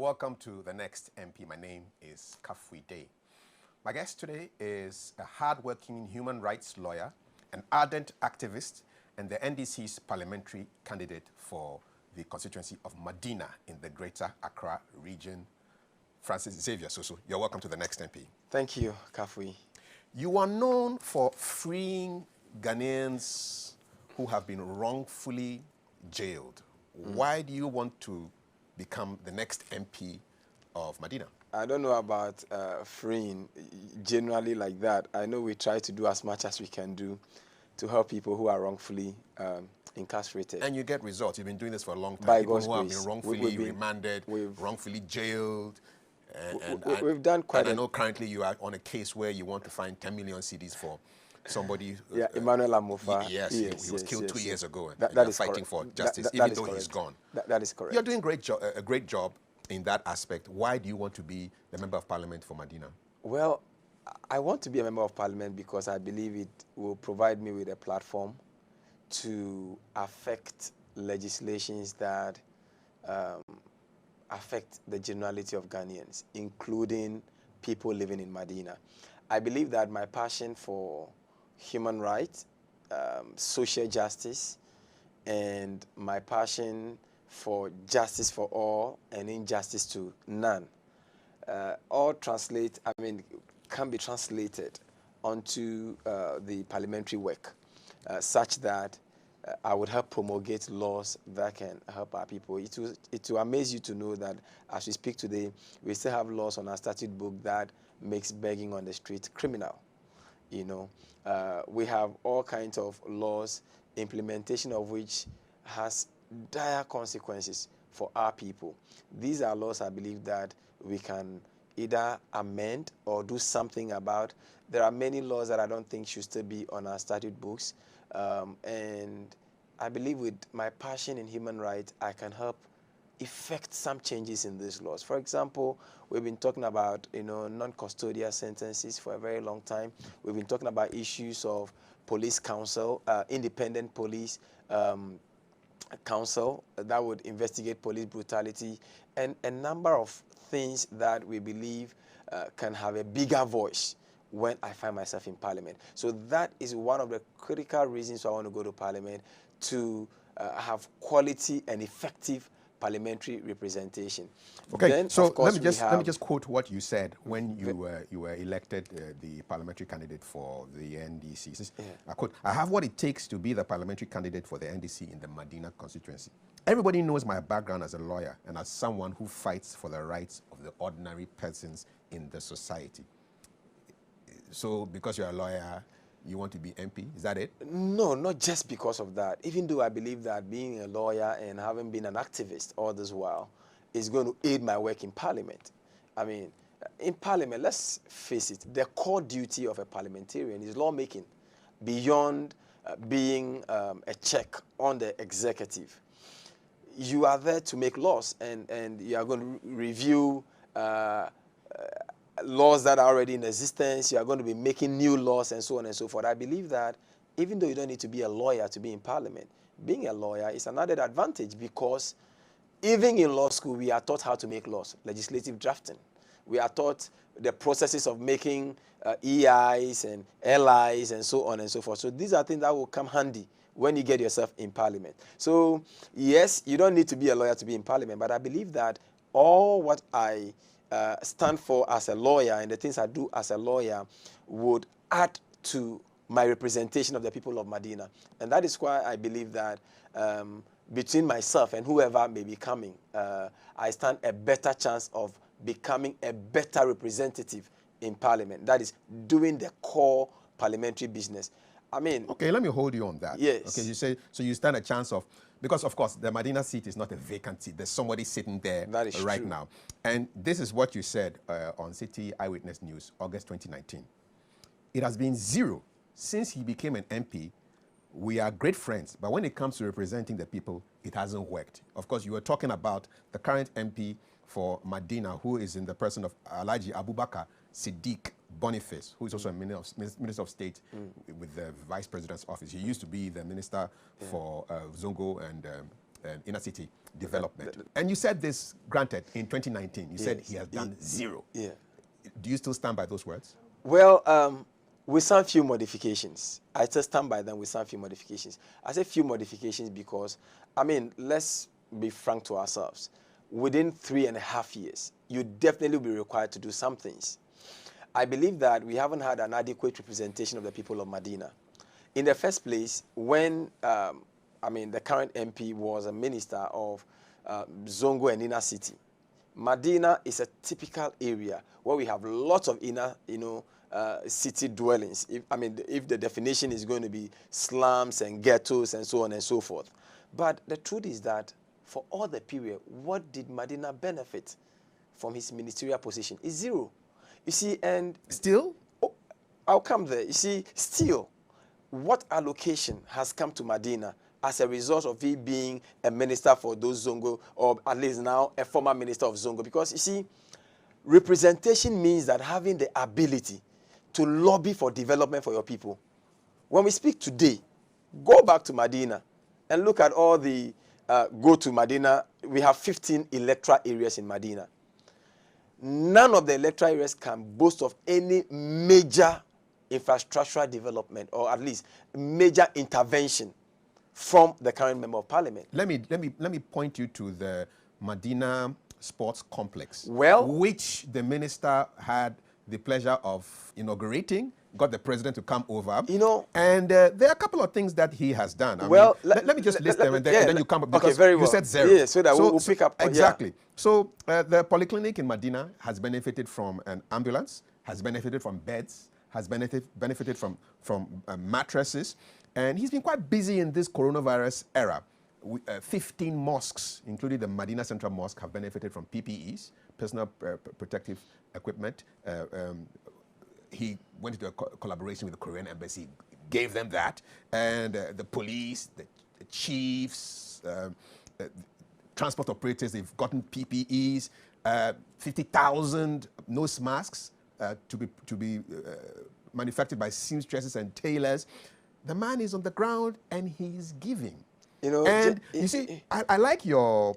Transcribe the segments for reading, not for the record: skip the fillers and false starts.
welcome to the next MP. My name is Kafui Dey. My guest today is a hard-working human rights lawyer, an ardent activist, and the NDC's parliamentary candidate for the constituency of Medina in the Greater Accra region, Francis XAVIER SOSU. You're welcome to the next MP. Thank you, Kafui. You are known for freeing Ghanaians who have been wrongfully jailed. Why do you want to become the next MP of Medina? I don't know about freeing generally like that. I know we try to do as much as we can do to help people who are wrongfully incarcerated. And you get results. You've been doing this for a long time. By People God's who have grace. been wrongfully remanded, wrongfully jailed. We've done quite and I know currently you are on a case where you want to find 10 million CDs for somebody. Yeah, Emmanuel Amofa. Yes, he was killed 2 years ago. And that is fighting correct. for justice, that even is though correct. he's gone. That is correct. You're doing a great job in that aspect. Why do you want to be the Member of Parliament for Medina? Well, I want to be a Member of Parliament because I believe it will provide me with a platform to affect legislations that affect the generality of Ghanaians, including people living in Medina. I believe that my passion for human rights, social justice, and my passion for justice for all and injustice to none, all can be translated onto the parliamentary work, such that I would help promulgate laws that can help our people. It will amaze you to know that as we speak today, we still have laws on our statute book that makes begging on the street criminal. You know, we have all kinds of laws, implementation of which has dire consequences for our people. These are laws I believe that we can either amend or do something about. There are many laws that I don't think should still be on our statute books. And I believe with my passion in human rights, I can help effect some changes in these laws. For example, we've been talking about non-custodial sentences for a very long time. We've been talking about issues of police council, independent police council that would investigate police brutality, and a number of things that we believe can have a bigger voice when I find myself in Parliament. So that is one of the critical reasons why I want to go to Parliament, to have quality and effective parliamentary representation. Okay, then, so of course, let me just quote what you said when you were elected the parliamentary candidate for the NDC. I quote, "I have what it takes to be the parliamentary candidate for the NDC in the Medina constituency. Everybody knows my background as a lawyer and as someone who fights for the rights of the ordinary persons in the society." So because you're a lawyer, you want to be MP? Is that it? No, not just because of that. Even though I believe that being a lawyer and having been an activist all this while is going to aid my work in Parliament. I mean, in Parliament, let's face it, the core duty of a parliamentarian is lawmaking, beyond being a check on the executive. You are there to make laws, and you are going to review laws that are already in existence. You are going to be making new laws and so on and so forth. I believe that even though you don't need to be a lawyer to be in Parliament, being a lawyer is an added advantage, because even in law school, we are taught how to make laws, legislative drafting. We are taught the processes of making EIs and LIs and so on and so forth. So these are things that will come handy when you get yourself in Parliament. So yes, you don't need to be a lawyer to be in Parliament, but I believe that all what I stand for as a lawyer and the things I do as a lawyer would add to my representation of the people of Medina. And that is why I believe that between myself and whoever may be coming, I stand a better chance of becoming a better representative in Parliament. That is doing the core parliamentary business. I mean... Okay, let me hold you on that. Yes. Okay, you say, so you stand a chance of, because of course the Medina seat is not a vacant seat. There's somebody sitting there right true. now. And this is what you said on City Eyewitness News, August 2019. "It has been zero since he became an MP. We are great friends, but when it comes to representing the people, it hasn't worked." Of course, you were talking about the current MP for Medina, who is in the person of Alhaji Abubakar Siddiq Boniface, who is also a Minister of State with the Vice President's office. He used to be the Minister for Zongo and inner city development. And you said this, granted, in 2019, you said he has done zero. Yeah. Do you still stand by those words? Well, with some few modifications. I still stand by them with some few modifications. I say few modifications because, I mean, let's be frank to ourselves. Within 3.5 years, you definitely will be required to do some things. I believe that we haven't had an adequate representation of the people of Medina. In the first place, when, the current MP was a minister of Zongo and inner city, Medina is a typical area where we have lots of inner, city dwellings. If the definition is going to be slums and ghettos and so on and so forth. But the truth is that for all the period, what did Medina benefit from his ministerial position? It's zero. You see, and... Still? Oh, I'll come there. You see, still, what allocation has come to Medina as a result of he being a minister for those Zongo, or at least now a former minister of Zongo? Because, you see, representation means that having the ability to lobby for development for your people. When we speak today, go back to Medina and look at all the... go to Medina. We have 15 electoral areas in Medina. None of the electoral areas can boast of any major infrastructural development, or at least major intervention from the current member of parliament. Let me point you to the Medina Sports Complex, well, which the minister had the pleasure of inaugurating, got the president to come over. And there are a couple of things that he has done. Let me just list them, and then you come up, because very well. You said zero. Yeah, so that we'll pick up. Exactly. So the polyclinic in Medina has benefited from an ambulance, has benefited from beds, has benefited from mattresses, and he's been quite busy in this coronavirus era. 15 mosques, including the Medina Central Mosque, have benefited from PPEs, personal protective equipment. He went into a collaboration with the Korean embassy, gave them that, and the police, the chiefs, transport operators, they've gotten PPEs, 50,000 nose masks to be manufactured by seamstresses and tailors. The man is on the ground and he's giving. And you see, I like your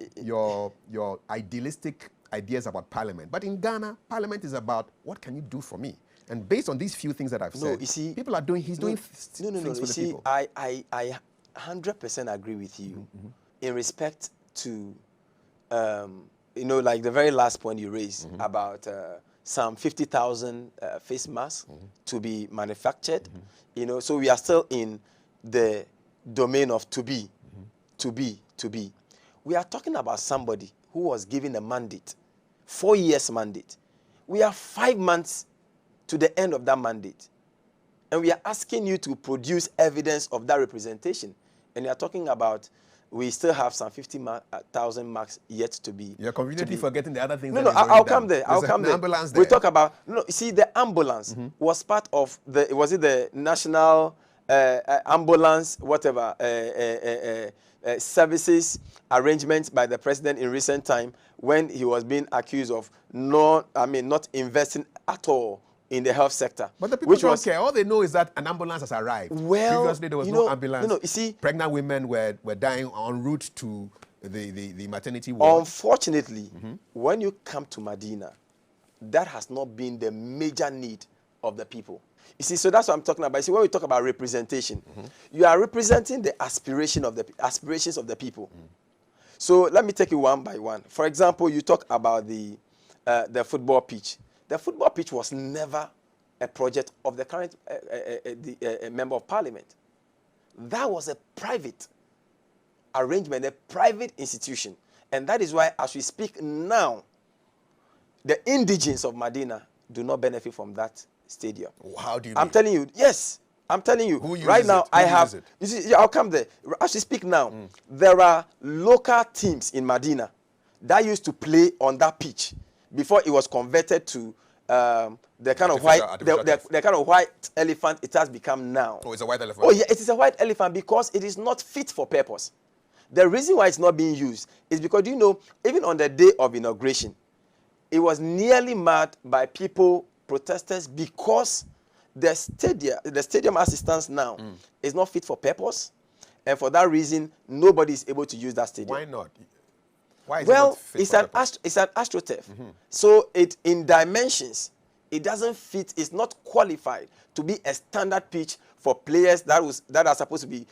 idealistic ideas about parliament, but in Ghana, parliament is about what can you do for me. And based on these few things that I've said, people are doing. He's doing things for the people. I 100% agree with you in respect to, like the very last point you raised about some 50,000 face masks to be manufactured. So we are still in the domain of to be. We are talking about somebody who was given a mandate, 4 years mandate. We are 5 months to the end of that mandate. And we are asking you to produce evidence of that representation. And we are talking about, we still have some 50,000 marks yet to be. You're conveniently forgetting the other things. No, I'll come there. I'll come there. Ambulance there. We talk about, you see, the ambulance was part of the national ambulance, whatever, services arrangements by the president in recent time, when he was being accused of not investing at all in the health sector. But the people don't care. All they know is that an ambulance has arrived. Well, previously there was no ambulance. You see, pregnant women were dying en route to the maternity ward. Unfortunately, when you come to Medina, that has not been the major need of the people. You see, so that's what I'm talking about. You see, when we talk about representation, you are representing the aspirations of the people. So let me take it one by one. For example, you talk about the football pitch. The football pitch was never a project of the current member of parliament. That was a private arrangement, a private institution. And that is why, as we speak now, the indigents of Medina do not benefit from that stadium. How do you mean? I'm telling you, yes. I'm telling you. Who uses right now, it? Who uses it? You see, I'll come there. As we speak now, there are local teams in Medina that used to play on that pitch before it was converted to the kind of white elephant it has become now. Oh, it's a white elephant. Oh, yeah, it is a white elephant because it is not fit for purpose. The reason why it's not being used is because, even on the day of inauguration, it was nearly mad by people, protesters, because the stadium as it stands now is not fit for purpose. and for that reason, nobody is able to use that stadium. Why not? Why is Well, it not fit it's for an purpose? it's an AstroTurf. So it in dimensions, it doesn't fit. It's not qualified to be a standard pitch for players that are supposed to be,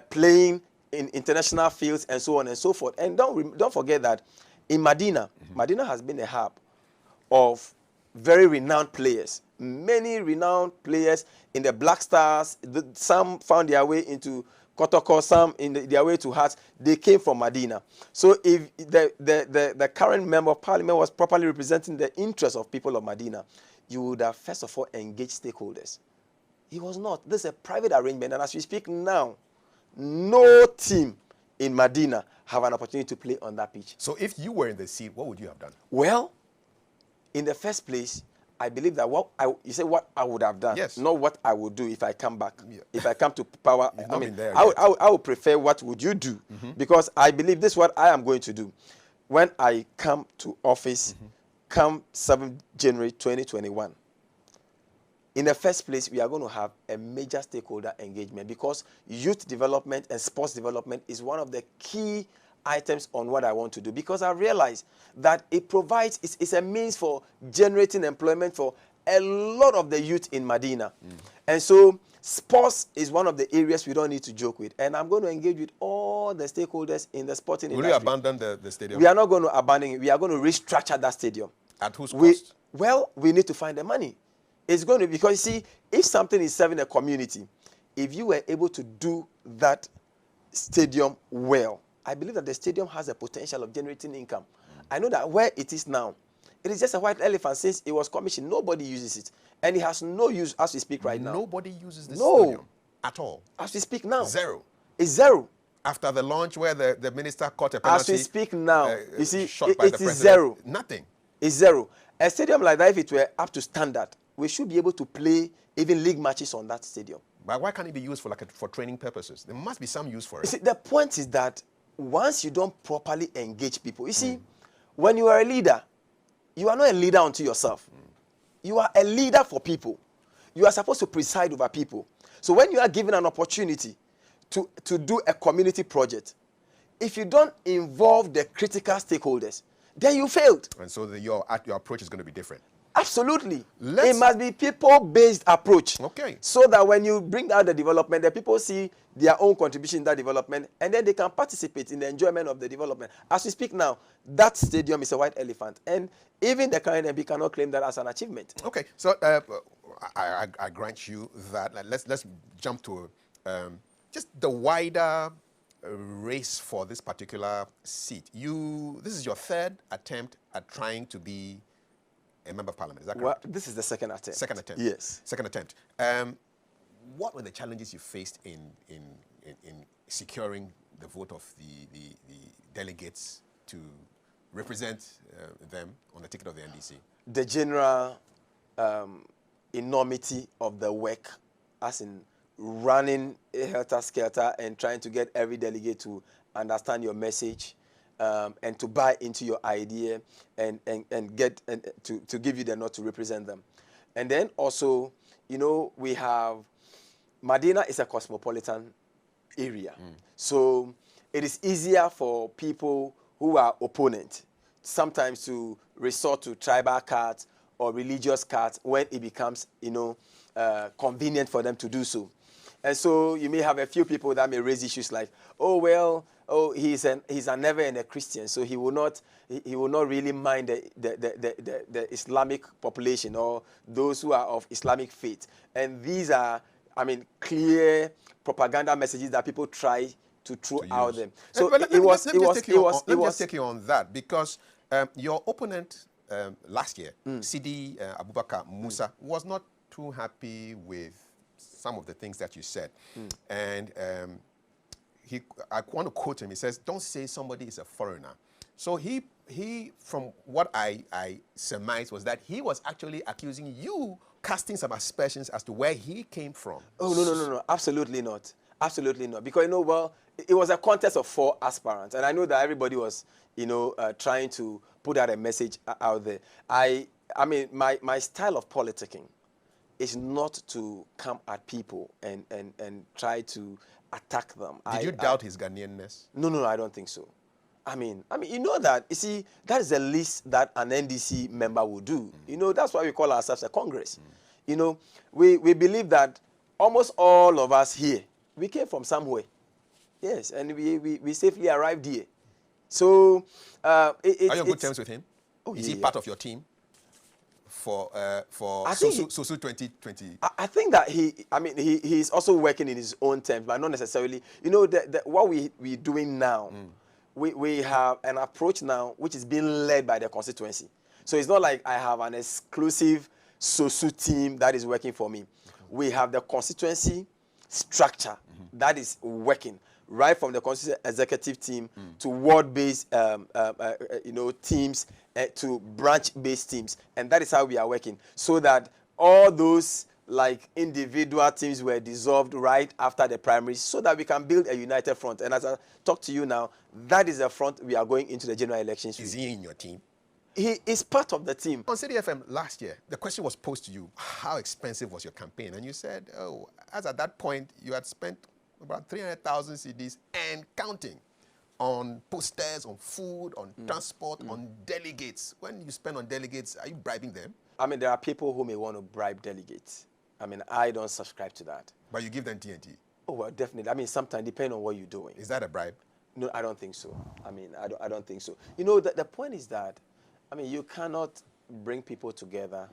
playing in international fields and so on and so forth. And don't forget that in Medina, Medina has been a hub of very renowned players. Many renowned players in the Black Stars. Some found their way into Kotoko, some their way to Hearts. They came from Medina. So if the current member of parliament was properly representing the interests of people of Medina, you would have first of all engaged stakeholders. He was not. This is a private arrangement, and as we speak now, no team in Medina have an opportunity to play on that pitch. So if you were in the seat, what would you have done? Well, in the first place, I believe that you say what I would have done, yes, not what I would do if I come back. Yeah. If I come to power, I would prefer what would you do, because I believe this is what I am going to do. When I come to office, come 7th January 2021, in the first place, we are going to have a major stakeholder engagement, because youth development and sports development is one of the key items on what I want to do, because I realize that it provides, it's a means for generating employment for a lot of the youth in Medina. And so sports is one of the areas we don't need to joke with. And I'm going to engage with all the stakeholders in the sporting industry. Will you abandon the stadium? We are not going to abandon it. We are going to restructure that stadium. At whose cost? Well, we need to find the money. It's going to, because you see, if something is serving a community, if you were able to do that stadium well, I believe that the stadium has a potential of generating income. I know that where it is now, it is just a white elephant. Since it was commissioned, nobody uses it. And it has no use as we speak right now. Nobody uses this stadium at all? As we speak now. Zero? It's zero. After the launch where the minister caught a penalty? As we speak now, you see, it is zero. Nothing. It's zero. A stadium like that, if it were up to standard, we should be able to play even league matches on that stadium. But why can't it be used for training purposes? There must be some use for it. You see, the point is that once you don't properly engage people, you see, when you are a leader, you are not a leader unto yourself. You are a leader for people. You are supposed to preside over people. So when you are given an opportunity to do a community project, if you don't involve the critical stakeholders, then you failed. And so your approach is going to be different. Absolutely. It must be people-based approach. Okay. So that when you bring out the development, the people see their own contribution in that development, and then they can participate in the enjoyment of the development. As we speak now, that stadium is a white elephant, and even the current MP cannot claim that as an achievement. Okay. So I grant you that. Let's jump to just the wider race for this particular seat. This is your third attempt at trying to be a member of parliament, is that correct? Well, this is the second attempt. Second attempt. Yes. Second attempt. What were the challenges you faced in securing the vote of the delegates to represent them on the ticket of the NDC? The general enormity of the work, as in running helter-skelter and trying to get every delegate to understand your message, and to buy into your idea and to give you the nod to represent them. And then also, we have, Medina is a cosmopolitan area. So it is easier for people who are opponents sometimes to resort to tribal cards or religious cards when it becomes, convenient for them to do so. And so you may have a few people that may raise issues like, he's never a Christian, so he will not really mind the Islamic population or those who are of Islamic faith. And these are, clear propaganda messages that people try to throw out them. So let me just take you on that, because your opponent last year, Sidi Abubakar Musa, was not too happy with some of the things that you said. And I want to quote him. He says, "Don't say somebody is a foreigner." So he from what I surmised was that he was actually accusing you, casting some aspersions as to where he came from. Oh, no. Absolutely not. Absolutely not. Because, it was a contest of 4 aspirants. And I know that everybody was, trying to put out a message out there. My style of politicking is not to come at people and try to attack them. Did you doubt his Ghanaianness? No, I don't think so. I mean, you know that, you see, that is the least that an NDC member will do. You know, that's why we call ourselves a Congress. You know, we believe that almost all of us here, we came from somewhere. Yes, and we safely arrived here. So, are you on good terms with him? Oh, is he part of your team for SOSU 2020? I think that he's also working in his own terms, but not necessarily. You know, what we're doing now, we have an approach now which is being led by the constituency. So it's not like I have an exclusive SOSU team that is working for me. We have the constituency structure that is working, right from the constituency executive team to ward-based teams to branch-based teams. And that is how we are working. So that all those like individual teams were dissolved right after the primaries so that we can build a united front. And as I talk to you now, that is the front we are going into the general elections with. Is he in your team? He is part of the team. On CDFM last year, the question was posed to you, how expensive was your campaign? And you said, oh, as at that point, you had spent about 300,000 cedis and counting on posters, on food, on transport, on delegates. When you spend on delegates, are you bribing them? I mean, there are people who may want to bribe delegates. I mean, I don't subscribe to that. But you give them TNT? Oh, well, definitely. I mean, sometimes depending on what you're doing. Is that a bribe? No, I don't think so. I mean, I don't think so. You know, the point is that, I mean, you cannot bring people together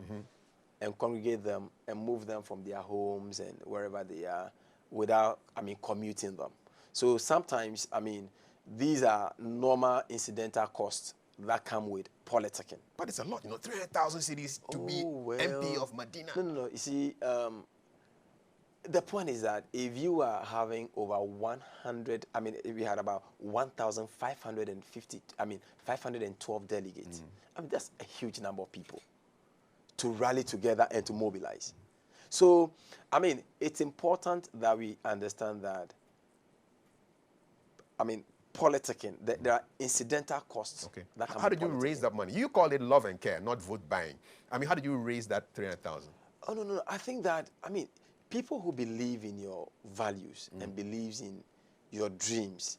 and congregate them and move them from their homes and wherever they are without, commuting them. So sometimes, these are normal incidental costs that come with politicking. But it's a lot, 300,000 cedis to be MP of Medina. No. You see, the point is that if you are having over 100, if we had about 1,550, 512 delegates, that's a huge number of people to rally together and to mobilize. So, it's important that we understand that, politicking, there are incidental costs. Okay. That come How did you raise that money? You call it love and care, not vote buying. How did you raise that 300,000? Oh, no. I think that, people who believe in your values and believes in your dreams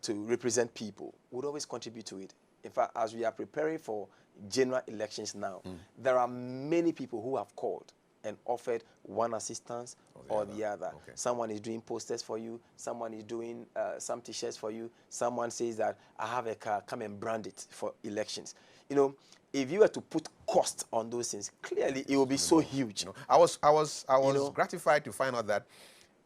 to represent people would always contribute to it. In fact, as we are preparing for general elections now, there are many people who have called and offered one assistance or the other. Okay. Someone is doing posters for you. Someone is doing some T-shirts for you. Someone says that I have a car, come and brand it for elections. If you were to put cost on those things, clearly it will be so huge. I was gratified to find out that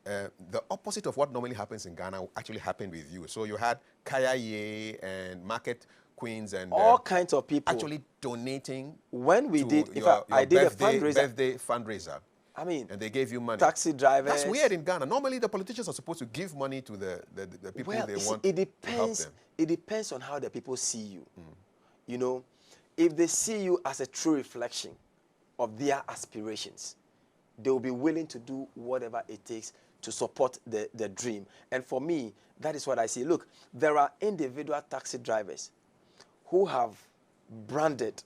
the opposite of what normally happens in Ghana actually happened with you. So you had Kaya Ye and Market Queens and all kinds of people actually donating. When we did, I did a birthday fundraiser. And they gave you money. Taxi drivers. That's weird in Ghana. Normally, the politicians are supposed to give money to the people they want to help them. It depends on how the people see you. If they see you as a true reflection of their aspirations, they will be willing to do whatever it takes to support the dream. And for me, that is what I see. Look, there are individual taxi drivers who have branded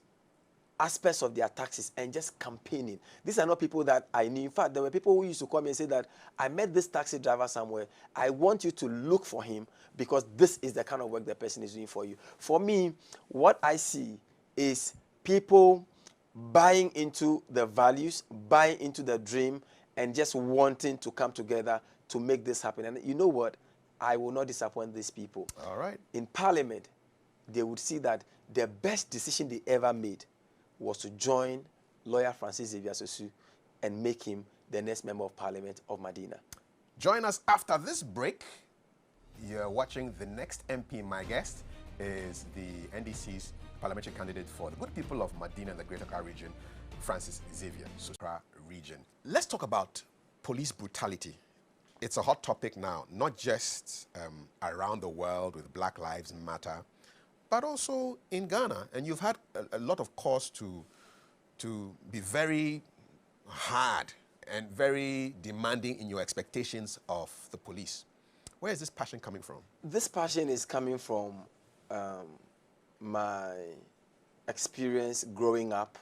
aspects of their taxis and just campaigning. These are not people that I knew. In fact, there were people who used to call me and say that I met this taxi driver somewhere. I want you to look for him because this is the kind of work the person is doing for you. For me, what I see is people buying into the values, buying into the dream, and just wanting to come together to make this happen. And you know what? I will not disappoint these people. All right. In Parliament, they would see that the best decision they ever made was to join lawyer Francis Xavier SOSU and make him the next member of Parliament of Medina. Join us after this break. You're watching The Next MP. My guest is the NDC's parliamentary candidate for the good people of Medina and the Greater Accra region, Francis Xavier SOSU region. Let's talk about police brutality. It's a hot topic now, not just around the world with Black Lives Matter, but also in Ghana. And you've had a lot of cause to be very hard and very demanding in your expectations of the police. Where is this passion coming from? This passion is coming from my experience growing up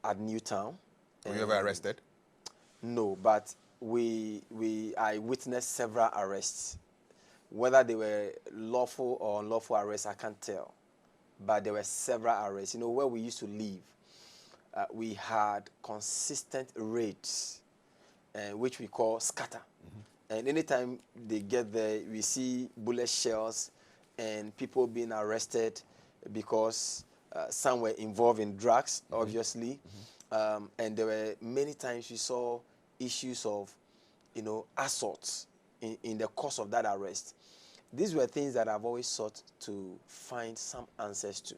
at Newtown. Were you ever arrested? No, but I witnessed several arrests. Whether they were lawful or unlawful arrests, I can't tell. But there were several arrests. You know, where we used to live, we had consistent raids, which we call scatter. And anytime they get there, we see bullet shells and people being arrested because some were involved in drugs, obviously. And there were many times we saw issues of, you know, assaults in the course of that arrest. These were things that I've always sought to find some answers to.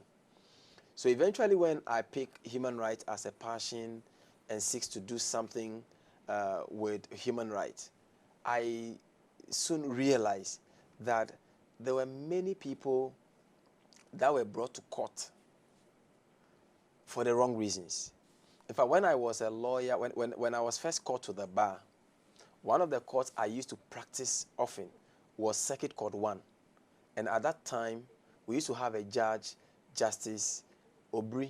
So eventually when I pick human rights as a passion and seeks to do something with human rights, I soon realized that there were many people that were brought to court for the wrong reasons. In fact, when I was a lawyer, when I was first called to the bar, one of the courts I used to practice often was Circuit Court 1. And at that time, we used to have a judge, Justice Obri,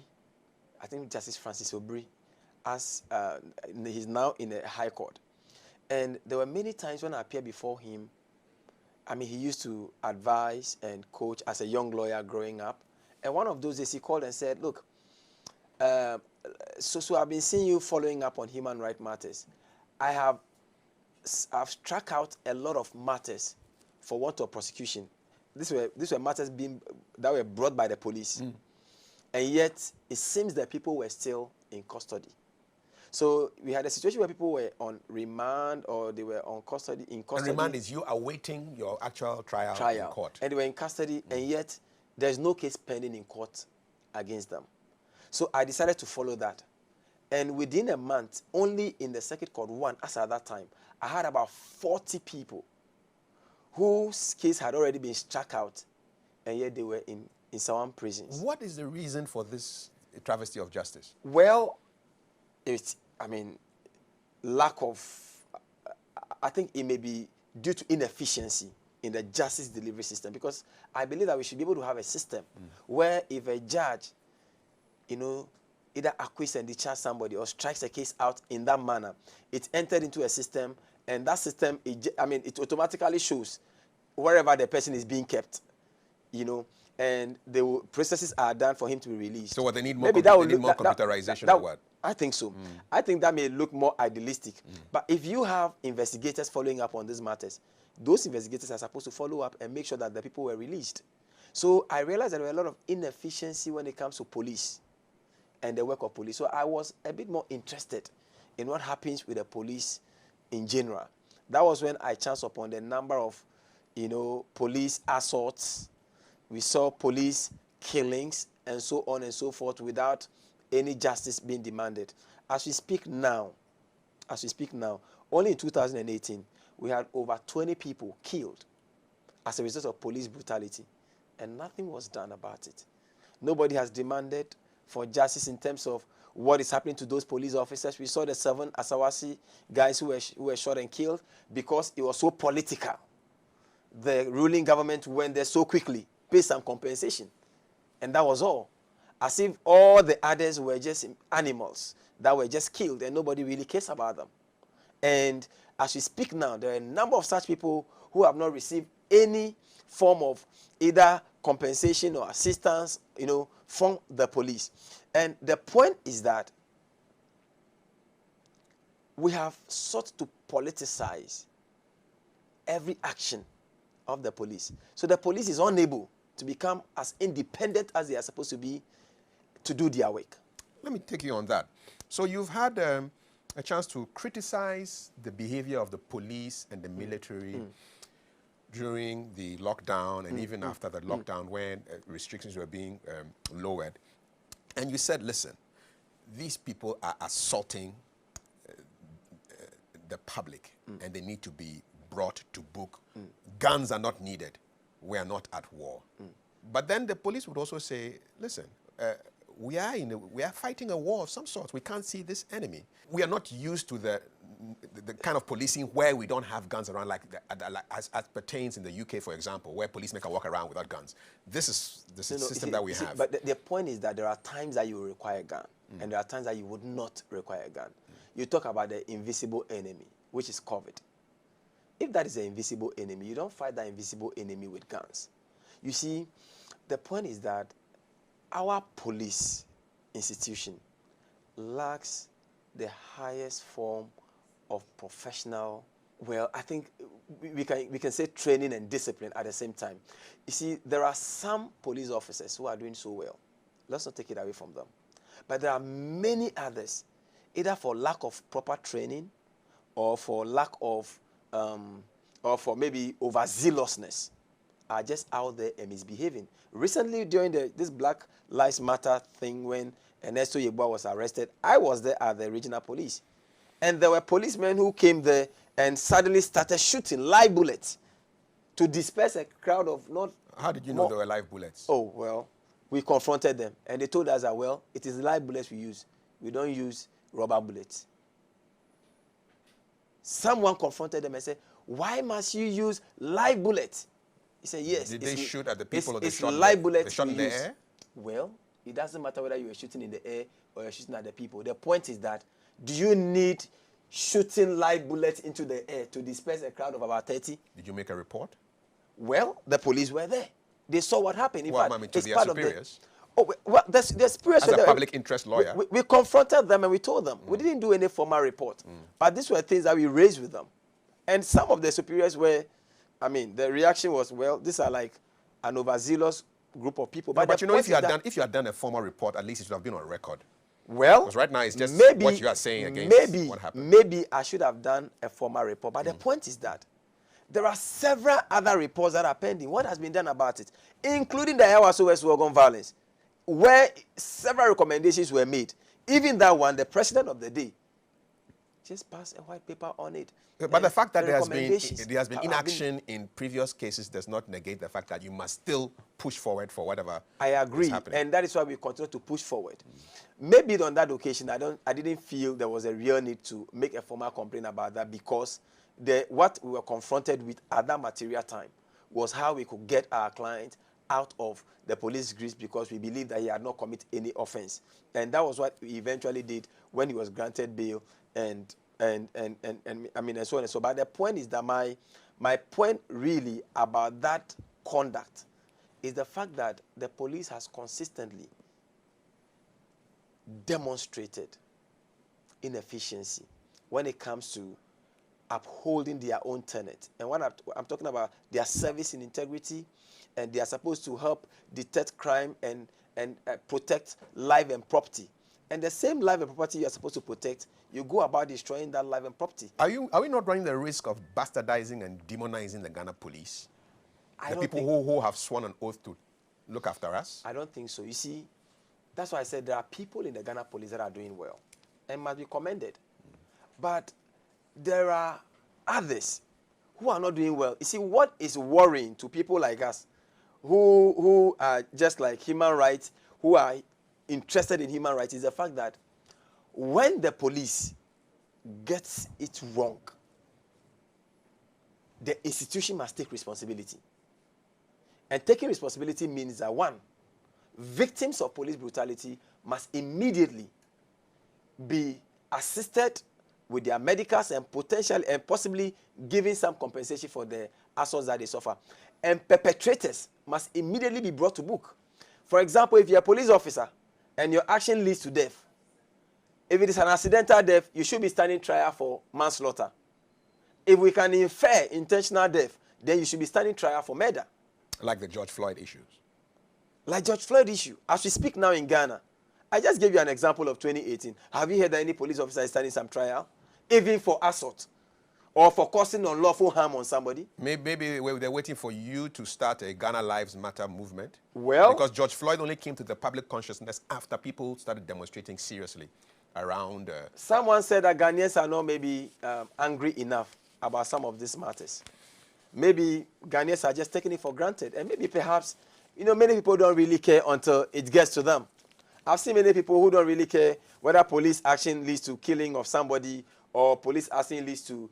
I think Justice Francis Obri, as he's now in the High Court. And there were many times when I appeared before him, I mean, he used to advise and coach as a young lawyer growing up. And one of those days he called and said, look, so I've been seeing you following up on human rights matters. I've struck out a lot of matters for want of prosecution. These were matters that were brought by the police. And yet, it seems that people were still in custody. So we had a situation where people were on remand or they were on custody. And remand is you awaiting your actual trial in court. And they were in custody, and yet there's no case pending in court against them. So I decided to follow that. And within a month, only in the Circuit Court 1, as at that time, I had about 40 people whose case had already been struck out, and yet they were in some prisons. What is the reason for this travesty of justice? Well, lack of, I think it may be due to inefficiency in the justice delivery system, because I believe that we should be able to have a system where if a judge, you know, either acquits and discharges somebody or strikes a case out in that manner, it's entered into a system, and that system, it automatically shows wherever the person is being kept, you know, and the processes are done for him to be released. So what they need more, computerization or what? I think so. I think that may look more idealistic. But if you have investigators following up on these matters, those investigators are supposed to follow up and make sure that the people were released. So I realized that there were a lot of inefficiency when it comes to police and the work of police. So I was a bit more interested in what happens with the police in general. That was when I chanced upon the number of, you know, police assaults. We saw police killings and so on and so forth without any justice being demanded. As we speak now, only in 2018, we had over 20 people killed as a result of police brutality, and nothing was done about it. Nobody has demanded for justice in terms of what is happening to those police officers. We saw the 7 Asawasi guys who were shot and killed because it was so political. The ruling government went there so quickly, paid some compensation, and that was all. As if all the others were just animals that were just killed and nobody really cares about them. And as we speak now, there are a number of such people who have not received any form of either compensation or assistance, you know, from the police. And the point is that we have sought to politicize every action of the police. So the police is unable to become as independent as they are supposed to be to do their work. Let me take you on that. So you've had a chance to criticize the behavior of the police and the military during the lockdown and even after the lockdown when restrictions were being lowered. And you said, listen, these people are assaulting the public and they need to be brought to book. Guns are not needed. We are not at war. But then the police would also say, listen, we are fighting a war of some sort. We can't see this enemy. We are not used to the kind of policing where we don't have guns around, as pertains in the UK, for example, where policemen can walk around without guns. This is the system that we have. But the point is that there are times that you will require a gun, and there are times that you would not require a gun. You talk about the invisible enemy. which is COVID. If that is an invisible enemy, you don't fight that invisible enemy with guns. You see, the point is that our police institution lacks the highest form of professional, well, I think we can say training and discipline at the same time. You see, there are some police officers who are doing so well. Let's not take it away from them. But there are many others, either for lack of proper training or for lack of, or for maybe overzealousness, are just out there and misbehaving. Recently, during this Black Lives Matter thing, when Ernesto Yeboah was arrested, I was there at the regional police. And there were policemen who came there and suddenly started shooting live bullets to disperse a crowd of not... How did you know there were live bullets? Oh, well, we confronted them. And they told us that, well, it is live bullets we use. We don't use rubber bullets. Someone confronted them and said, why must you use live bullets? He said, yes. Did they shoot at the people or they it's shot live bullets they shot in the use. air? Well, it doesn't matter whether you are shooting in the air or you're shooting at the people. The point is that, do you need shooting live bullets into the air to disperse a crowd of about 30? Did you make a report? Well, the police were there. They saw what happened. In Well, fact, I mean, to it's their part superiors? Of the... Oh, well, the superiors As were a there. public interest lawyer? We confronted them and we told them. We didn't do any formal report. But these were things that we raised with them. And some of the superiors were, I mean, the reaction was, well, these are like an overzealous group of people. But you know, if you had done a formal report, at least it should have been on record. Well, because right now it's just maybe, what you are saying against what happened. Maybe I should have done a formal report. But the point is that there are several other reports that are pending. What has been done about it, including the SOSU organ violence, where several recommendations were made. Even that one, the president of the day just passed a white paper on it. But the fact that there has been inaction in previous cases does not negate the fact that you must still push forward for whatever. I agree, is happening. and that is why we continue to push forward. Maybe on that occasion, I didn't feel there was a real need to make a formal complaint about that, because what we were confronted with at that material time was how we could get our client out of the police grips, because we believed that he had not committed any offense. And that was what we eventually did when he was granted bail and I mean, and so on and so. But the point is that my point really about that conduct is the fact that the police has consistently demonstrated inefficiency when it comes to upholding their own tenet. And when I'm talking about their service in integrity, and they are supposed to help detect crime and protect life and property. And the same life and property you are supposed to protect, you go about destroying that life and property. Are we not running the risk of bastardizing and demonizing the Ghana police? The people who have sworn an oath to look after us? I don't think so. You see, that's why I said there are people in the Ghana police that are doing well and must be commended. But there are others who are not doing well. You see, what is worrying to people like us who are just like human rights, who are interested in human rights, is the fact that when the police gets it wrong, the institution must take responsibility. And taking responsibility means that, one, victims of police brutality must immediately be assisted with their medicals and potentially and possibly giving some compensation for the assaults that they suffer. And perpetrators must immediately be brought to book. For example, if you're a police officer and your action leads to death, if it is an accidental death, you should be standing trial for manslaughter. If we can infer intentional death, then you should be standing trial for murder. Like the George Floyd issues. Like George Floyd issue. As we speak now in Ghana, I just gave you an example of 2018. Have you heard that any police officer is standing some trial? Even for assault or for causing unlawful harm on somebody? Maybe they're waiting for you to start a Ghana Lives Matter movement. Well, because George Floyd only came to the public consciousness after people started demonstrating seriously around. Someone said that Ghanaians are not maybe angry enough about some of these matters. Maybe Ghanaians are just taking it for granted. And maybe perhaps, you know, many people don't really care until it gets to them. I've seen many people who don't really care whether police action leads to killing of somebody or police action leads to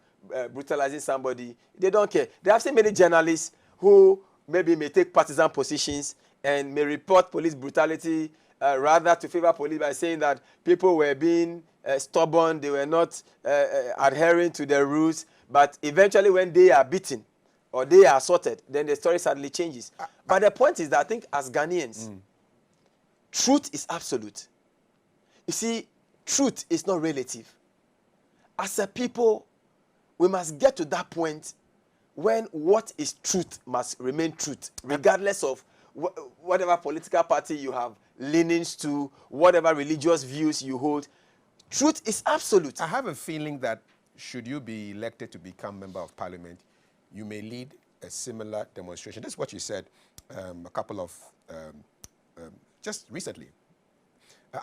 brutalizing somebody. They don't care. They have seen many journalists who maybe may take partisan positions and may report police brutality rather to favor police by saying that people were being stubborn, they were not adhering to the rules, but eventually when they are beaten or they are assaulted, then the story suddenly changes. But the point is that I think as Ghanaians, truth is absolute. You see, truth is not relative. As a people, we must get to that point when what is truth must remain truth, regardless of whatever political party you have leanings to, whatever religious views you hold. Truth is absolute. I have a feeling that should you be elected to become member of parliament, you may lead a similar demonstration. That's what you said a couple of, just recently.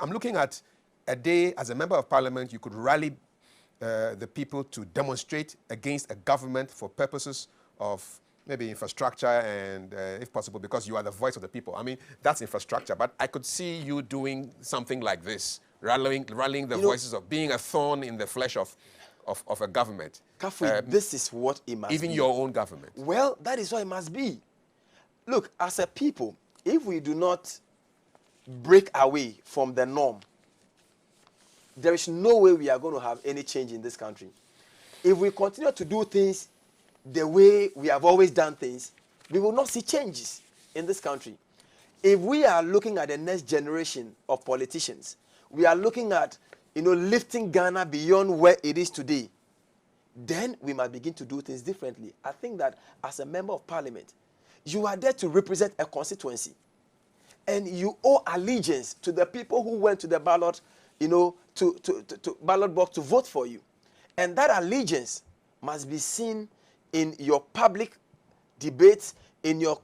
I'm looking at a day as a member of parliament, you could rally the people to demonstrate against a government for purposes of maybe infrastructure and, if possible, because you are the voice of the people. I mean, that's infrastructure, but I could see you doing something like this, rallying the voices of being a thorn in the flesh of a government. Kafui, this is what it must be. Even your own government. Well, that is what it must be. Look, as a people, if we do not break away from the norm, there is no way we are going to have any change in this country. If we continue to do things the way we have always done things, we will not see changes in this country. If we are looking at the next generation of politicians, we are looking at, lifting Ghana beyond where it is today, then we must begin to do things differently. I think that as a member of parliament, you are there to represent a constituency. And you owe allegiance to the people who went to the ballot, to ballot box to vote for you. And that allegiance must be seen in your public debates, in your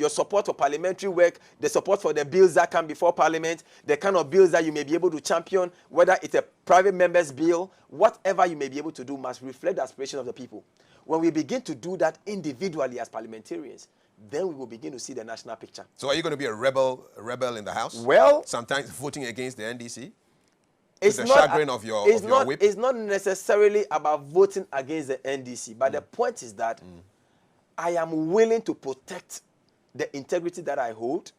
support for parliamentary work, the support for the bills that come before parliament, the kind of bills that you may be able to champion, whether it's a private member's bill, whatever you may be able to do must reflect the aspiration of the people. When we begin to do that individually as parliamentarians, then we will begin to see the national picture. So are you going to be a rebel in the House? Well, sometimes voting against the NDC? It's the chagrin of your whip? It's not necessarily about voting against the NDC, but the point is that I am willing to protect the integrity that I hold.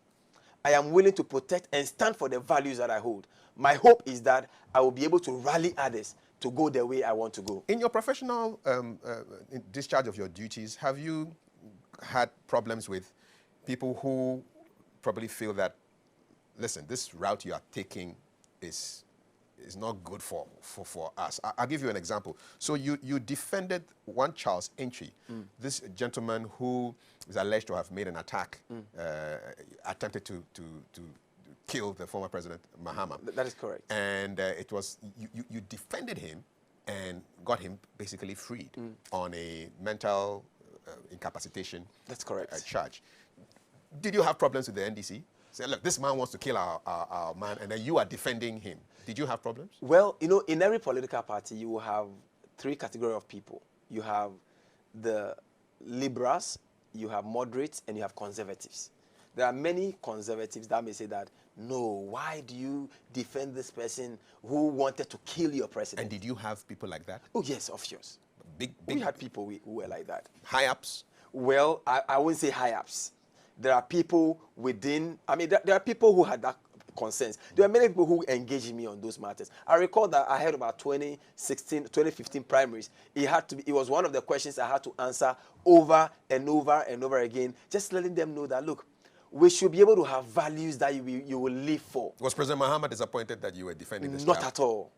I am willing to protect and stand for the values that I hold. My hope is that I will be able to rally others to go the way I want to go. In your professional discharge of your duties, have you had problems with people who probably feel that, listen, this route you are taking is not good for us? I'll give you an example. So you defended one Charles Entry, this gentleman who is alleged to have made an attack, attempted to kill the former president, Mahama. That is correct. And it was, you defended him and got him basically freed on a mental incapacitation. That's correct. Charge. Did you have problems with the NDC? Say, look, this man wants to kill our man, and then you are defending him. Did you have problems? Well, in every political party, you will have three categories of people. You have the liberals, you have moderates, and you have conservatives. There are many conservatives that may say that, no, why do you defend this person who wanted to kill your president? And did you have people like that? Oh, yes, of course. We had people who were like that. High-ups? Well, I wouldn't say high-ups. There are people within, there are people who had that concerns. There are many people who engaged me on those matters. I recall that I had about 2015 primaries. It was one of the questions I had to answer over and over and over again, just letting them know that, look, we should be able to have values that you will live for. Was President Mahama disappointed that you were defending this Not child? at all.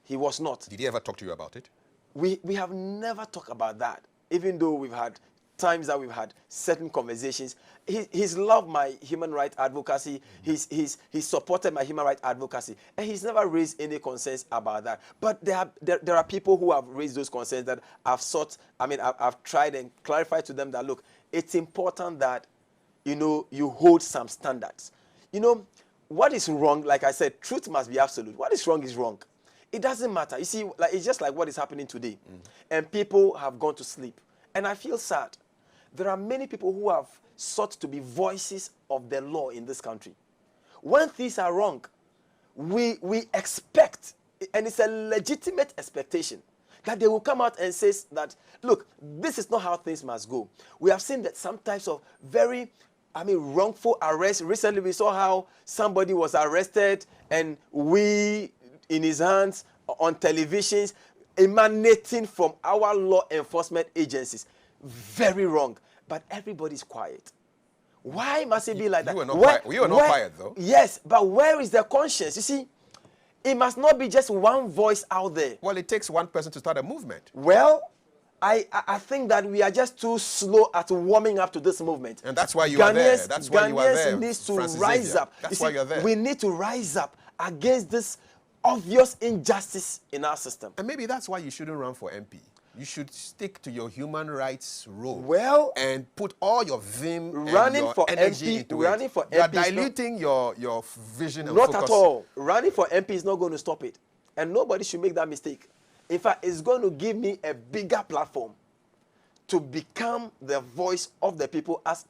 He was not. Did he ever talk to you about it? We have never talked about that, even though we've had times that we've had certain conversations. He's loved my human rights advocacy. He's supported my human rights advocacy, and he's never raised any concerns about that. But there are people who have raised those concerns that I've tried and clarified to them that, look, it's important that you hold some standards. What is wrong? Like I said, truth must be absolute. What is wrong is wrong. It doesn't matter. You see, it's just like what is happening today, and people have gone to sleep, and I feel sad. There are many people who have sought to be voices of the law in this country. When things are wrong, we expect, and it's a legitimate expectation, that they will come out and say that, look, this is not how things must go. We have seen that some types of very, wrongful arrests. Recently, we saw how somebody was arrested, and in his hands, on televisions emanating from our law enforcement agencies. Very wrong. But everybody's quiet. Why must it be like that? You were not quiet. You were not quiet, though. Yes, but where is the conscience? You see, it must not be just one voice out there. Well, it takes one person to start a movement. Well, I think that we are just too slow at warming up to this movement. And that's why you are there. That's why you are there. Ghanaians needs to Francis rise Xavier. up. That's why you're there. We need to rise up against this obvious injustice in our system. And maybe that's why you shouldn't run for MP. You should stick to your human rights role. Well, and put all your vim running and your for energy MP, into running it. for You are MP diluting your vision and not focus. at all. Running for MP is not going to stop it. And nobody should make that mistake. In fact, it's going to give me a bigger platform to become the voice of the people as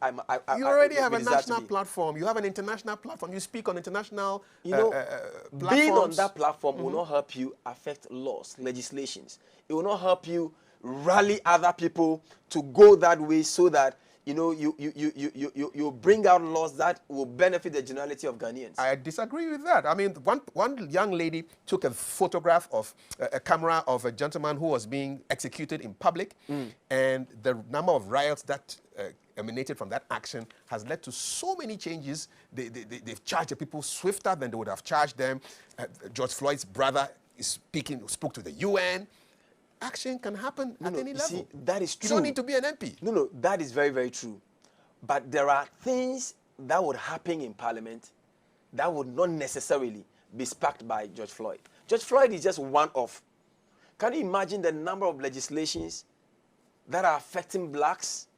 you already have a national platform. You have an international platform. You speak on international platforms. Being on that platform will not help you affect laws, legislations. It will not help you rally other people to go that way so that you bring out laws that will benefit the generality of Ghanaians. I disagree with that. I mean, one young lady took a photograph of a camera of a gentleman who was being executed in public, and the number of riots that emanated from that action has led to so many changes. They've charged the people swifter than they would have charged them. George Floyd's brother spoke to the UN. Action can happen at any level. See, that is true. You don't need to be an MP. No, that is very, very true. But there are things that would happen in Parliament that would not necessarily be sparked by George Floyd. George Floyd is just one of. Can you imagine the number of legislations that are affecting blacks?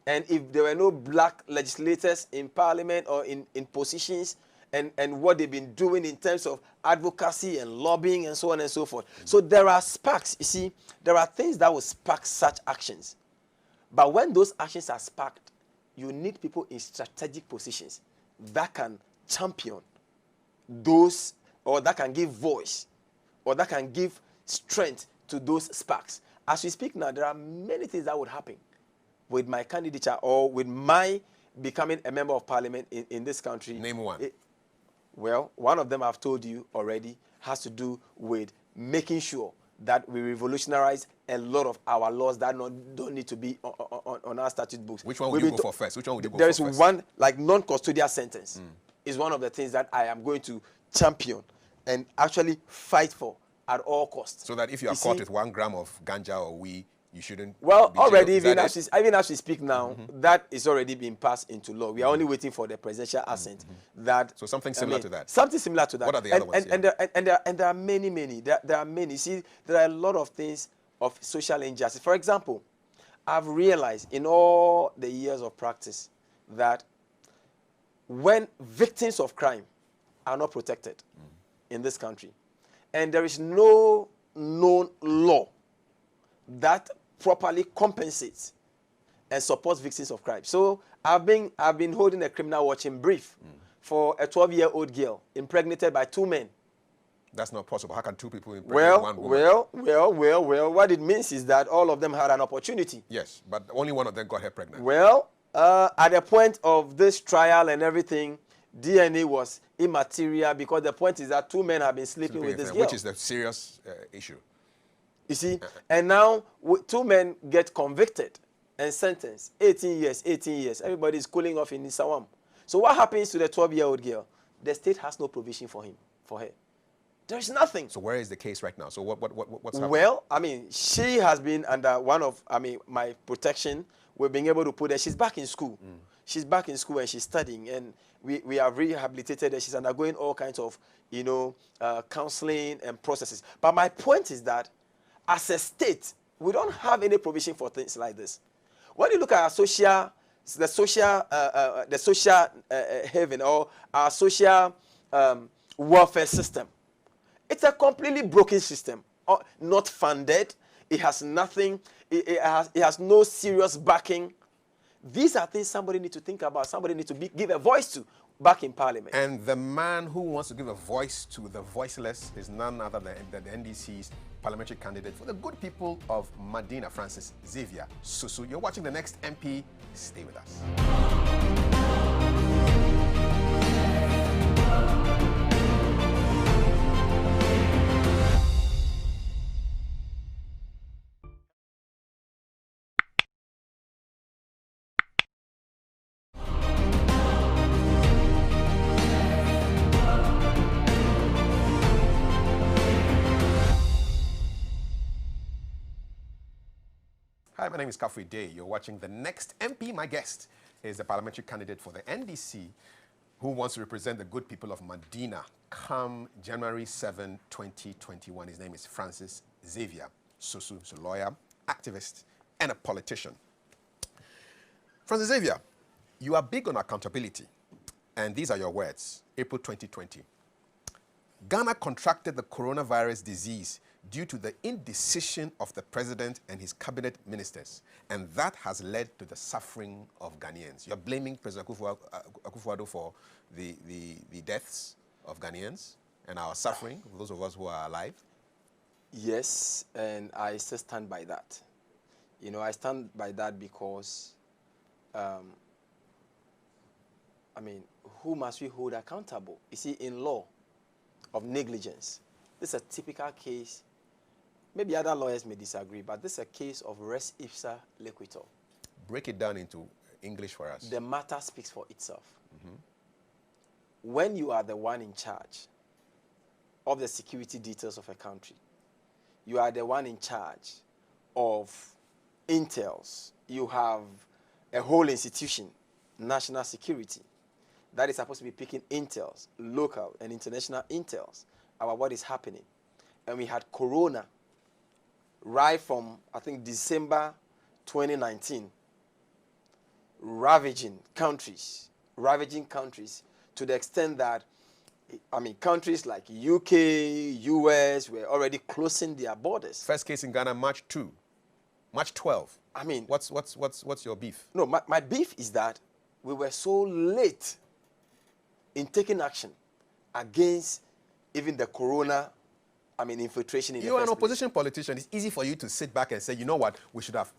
And if there were no black legislators in Parliament or in positions, and what they've been doing in terms of advocacy and lobbying and so on and so forth. So there are sparks. You see, there are things that will spark such actions. But when those actions are sparked, you need people in strategic positions that can champion those, or that can give voice, or that can give strength to those sparks. As we speak now, there are many things that would happen with my candidature or with my becoming a member of Parliament in this country. Name one. Well, one of them I've told you already has to do with making sure that we revolutionize a lot of our laws that don't need to be on our statute books. Which one would you go for first? Which one would you go for There first? is one, like non-custodial sentence, is one of the things that I am going to champion and actually fight for at all costs. So that if you are caught with 1 gram of ganja or weed, you shouldn't. Well, already, even as we speak now, that is already being passed into law. We are only waiting for the presidential assent. So something similar to that. Something similar to that. What are the other ones? And there are many. There are many. See, there are a lot of things of social injustice. For example, I've realized in all the years of practice that when victims of crime are not protected in this country, and there is no known law that properly compensates and supports victims of crime. So I've been holding a criminal watch in brief for a 12-year-old girl impregnated by 2 men. That's not possible. How can 2 people impregnate 1 woman? Well, what it means is that all of them had an opportunity. Yes, but only one of them got her pregnant. Well, at the point of this trial and everything, DNA was immaterial because the point is that 2 men have been sleeping with this girl. Which is the serious issue. You see, and now 2 men get convicted and sentenced. 18 years. Everybody is cooling off in Isawam. So what happens to the 12-year-old girl? The state has no provision for her. There is nothing. So where is the case right now? So what's happening? Well, I mean, she has been under my protection. We're being able to put her. She's back in school. She's back in school and she's studying, and we have rehabilitated her. She's undergoing all kinds of, counseling and processes. But my point is that as a state, we don't have any provision for things like this. When you look at the social haven or our social welfare system, it's a completely broken system, not funded. It has nothing. It has no serious backing. These are things somebody needs to think about. Somebody needs to give a voice to back in Parliament. And the man who wants to give a voice to the voiceless is none other than the NDC's parliamentary candidate for the good people of Medina, Francis Xavier SOSU. You're watching The Next MP. Stay with us. Hi, my name is Kafui Dey. You're watching The Next MP. My guest is a parliamentary candidate for the NDC who wants to represent the good people of Medina come January 7, 2021. His name is Francis XAVIER. SOSU is a lawyer, activist, and a politician. Francis XAVIER, you are big on accountability, and these are your words. April 2020. Ghana contracted the coronavirus disease due to the indecision of the president and his cabinet ministers, and that has led to the suffering of Ghanaians. You're blaming President Akufo-Addo for the deaths of Ghanaians and our suffering, those of us who are alive? Yes, and I still stand by that. You know, I stand by that because, who must we hold accountable? You see, in law of negligence, this is a typical case. Maybe other lawyers may disagree, but this is a case of res ipsa loquitur. Break it down into English for us. The matter speaks for itself. Mm-hmm. When you are the one in charge of the security details of a country, you are the one in charge of intels. You have a whole institution, national security, that is supposed to be picking intels, local and international intels, about what is happening. And we had corona right from, I think, December 2019, ravaging countries to the extent that, countries like UK, US were already closing their borders. First case in Ghana, March 12. What's your beef? No, my beef is that we were so late in taking action against even the corona infiltration in the first place. You're an opposition politician. It's easy for you to sit back and say, you know what, we should have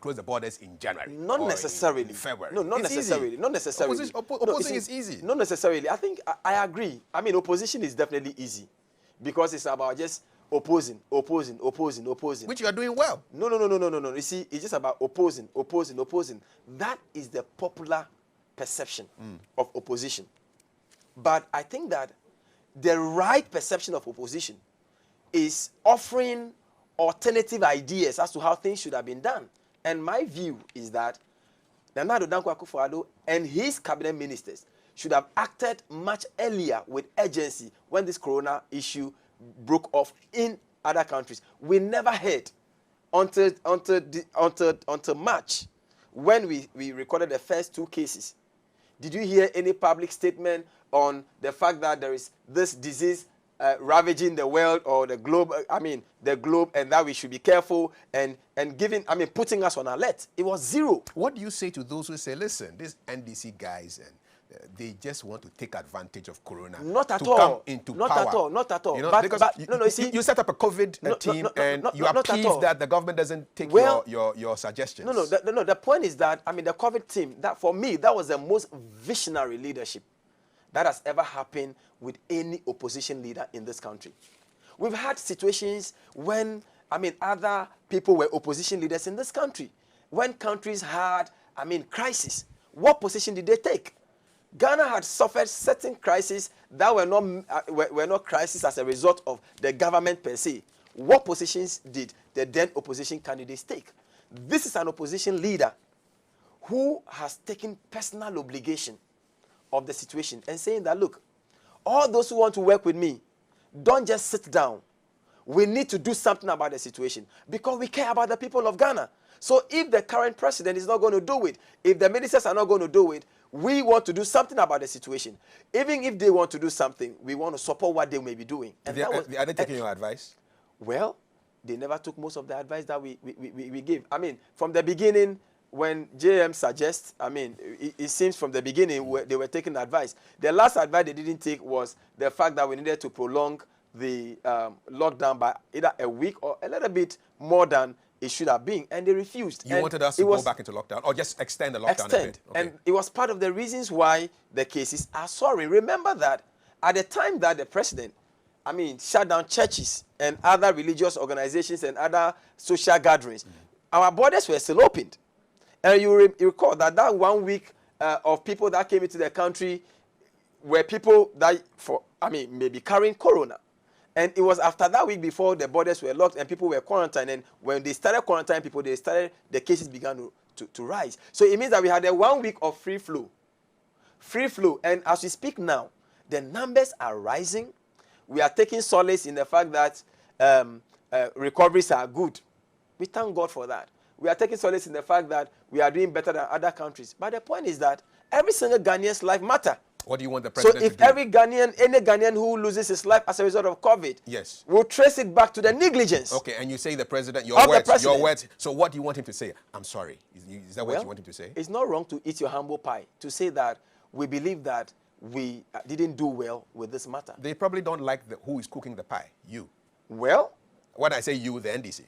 closed the borders in January. Not necessarily. In February. No, not necessarily. Not necessarily. Opposing is easy. Not necessarily. I think I agree. Opposition is definitely easy because it's about just opposing. Which you are doing well. No. You see, it's just about opposing. That is the popular perception of opposition. But I think that the right perception of opposition is offering alternative ideas as to how things should have been done. And my view is that Nana Addo Dankwa Akufo-Addo and his cabinet ministers should have acted much earlier with urgency when this corona issue broke off in other countries. We never heard until March, when we recorded the first 2 cases. Did you hear any public statement on the fact that there is this disease ravaging the world or the globe, and that we should be careful and putting us on alert? It was zero. What do you say to those who say, listen, these NDC guys, and they just want to take advantage of corona not at to all. come into not power? At all. Not at all. You know, but you set up a COVID team and you are peeved that the government doesn't take your suggestions. No. The point is that, the COVID team, that for me, that was the most visionary leadership that has ever happened with any opposition leader in this country. We've had situations when, other people were opposition leaders in this country. When countries had, crisis, what position did they take? Ghana had suffered certain crises that were not crises as a result of the government per se. What positions did the then opposition candidates take? This is an opposition leader who has taken personal obligation of the situation and saying that, look, all those who want to work with me, don't just sit down. We need to do something about the situation because we care about the people of Ghana. So if the current president is not going to do it, if the ministers are not going to do it, we want to do something about the situation. Even if they want to do something, we want to support what they may be doing. And are they taking your advice? Well, they never took most of the advice that we gave. From the beginning, when JM suggests, it seems from the beginning they were taking advice. The last advice they didn't take was the fact that we needed to prolong the lockdown by either a week or a little bit more than it should have been, and they refused. You wanted us to go back into lockdown or just extend the lockdown a bit? Okay. And it was part of the reasons why the cases are soaring. Remember that at the time that the president, shut down churches and other religious organizations and other social gatherings, our borders were still opened. And you recall that 1 week of people that came into the country were people that, maybe carrying corona. And it was after that week before the borders were locked and people were quarantined. And when they started quarantining people, the cases began to rise. So it means that we had a 1 week of free flow. Free flow. And as we speak now, the numbers are rising. We are taking solace in the fact that recoveries are good. We thank God for that. We are taking solace in the fact that we are doing better than other countries. But the point is that every single Ghanaian's life matters. What do you want the president to do? So if every Ghanaian, any Ghanaian who loses his life as a result of COVID, yes, will trace it back to the negligence. Okay, and you say the president, your words. So what do you want him to say? I'm sorry. Is that what you want him to say? It's not wrong to eat your humble pie, to say that we believe that we didn't do well with this matter. They probably don't like who is cooking the pie, you. Well, when I say you, the NDC.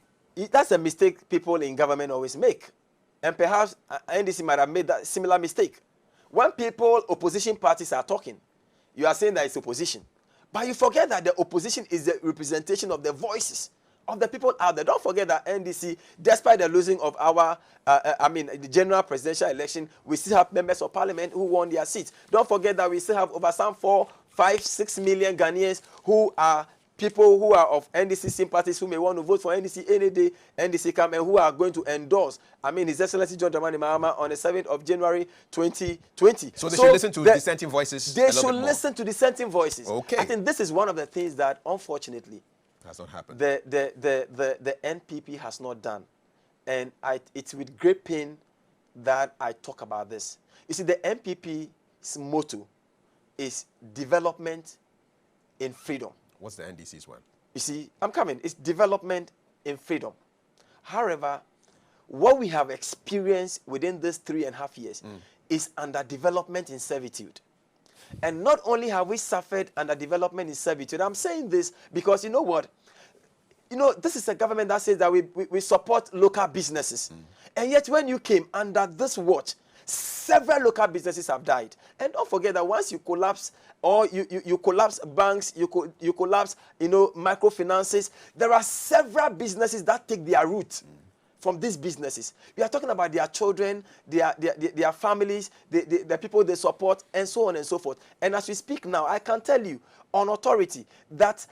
That's a mistake people in government always make. And perhaps NDC might have made that similar mistake. When opposition parties are talking, you are saying that it's opposition. But you forget that the opposition is the representation of the voices of the people out there. Don't forget that NDC, despite the losing of the general presidential election, we still have members of parliament who won their seats. Don't forget that we still have over some 4, 5, 6 million Ghanaians who are people who are of NDC sympathies who may want to vote for NDC any day, NDC come, and who are going to endorse, His Excellency John Dramani Mahama on the 7th of January 2020. So they should listen to dissenting voices. They should listen to dissenting voices. Okay. I think this is one of the things that, unfortunately, has not happened. The NPP has not done. And it's with great pain that I talk about this. You see, the NPP's motto is development in freedom. What's the NDC's one? You see, I'm coming. It's development in freedom. However, what we have experienced within these 3.5 years is underdevelopment in servitude. And not only have we suffered underdevelopment in servitude, I'm saying this because you know what? This is a government that says that we support local businesses. And yet when you came under this watch, several local businesses have died. And don't forget that once you collapse, or you collapse banks, you collapse, microfinances, there are several businesses that take their root from these businesses. We are talking about their children, their families, the people they support, and so on and so forth. And as we speak now, I can tell you on authority that